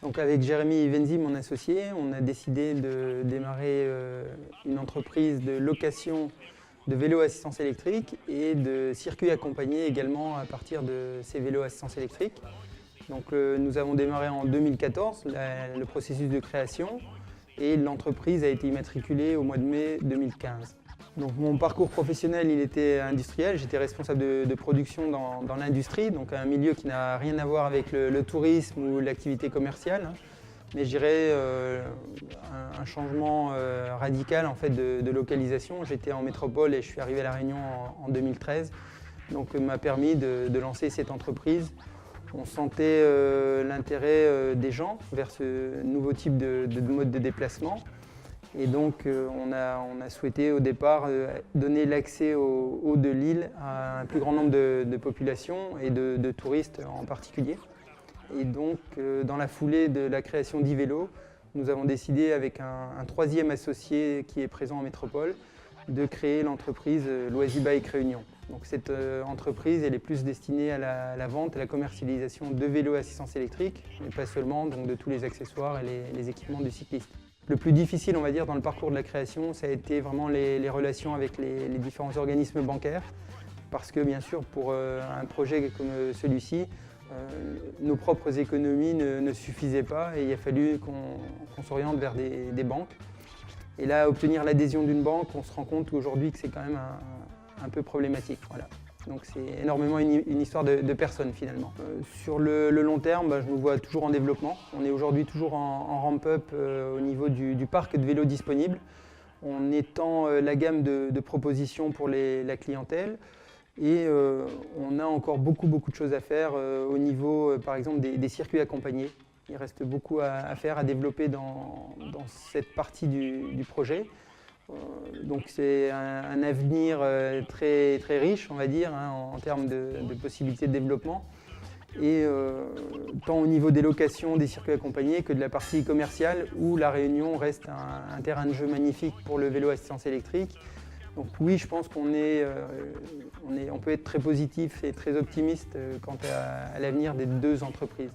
Donc avec Jérémy Venzi, mon associé, on a décidé de démarrer une entreprise de location de vélos à assistance électrique et de circuits accompagnés également à partir de ces vélos à assistance électrique. Donc nous avons démarré en 2014 le processus de création et l'entreprise a été immatriculée au mois de mai 2015. Donc mon parcours professionnel, il était industriel, j'étais responsable de production dans l'industrie, donc un milieu qui n'a rien à voir avec le tourisme ou l'activité commerciale, hein. Mais je dirais un changement radical en fait, de localisation. J'étais en métropole et je suis arrivé à La Réunion en 2013, donc m'a permis de lancer cette entreprise. On sentait l'intérêt des gens vers ce nouveau type de mode de déplacement. Et donc on a souhaité au départ donner l'accès au haut de l'île à un plus grand nombre de populations et de touristes en particulier. Et donc dans la foulée de la création d'e-vélo, nous avons décidé avec un troisième associé qui est présent en métropole de créer l'entreprise Loisibike Réunion. Donc cette entreprise elle est plus destinée à la vente et la commercialisation de vélos à assistance électrique, mais pas seulement, donc de tous les accessoires et les équipements du cycliste. Le plus difficile, on va dire, dans le parcours de la création, ça a été vraiment les relations avec les différents organismes bancaires. Parce que, bien sûr, pour un projet comme celui-ci, nos propres économies ne suffisaient pas et il a fallu qu'on s'oriente vers des banques. Et là, obtenir l'adhésion d'une banque, on se rend compte aujourd'hui que c'est quand même un peu problématique. Voilà. Donc c'est énormément une histoire de personnes finalement. Sur le long terme, je me vois toujours en développement. On est aujourd'hui toujours en ramp-up au niveau du parc de vélos disponibles. On étend la gamme de propositions pour la clientèle et on a encore beaucoup de choses à faire au niveau par exemple des circuits accompagnés. Il reste beaucoup à faire, à développer dans cette partie du projet. Donc c'est un avenir très riche, on va dire, hein, en termes de possibilités de développement. Et tant au niveau des locations, des circuits accompagnés que de la partie commerciale où La Réunion reste un terrain de jeu magnifique pour le vélo à assistance électrique. Donc oui, je pense qu'on peut être très positif et très optimiste quant à l'avenir des deux entreprises.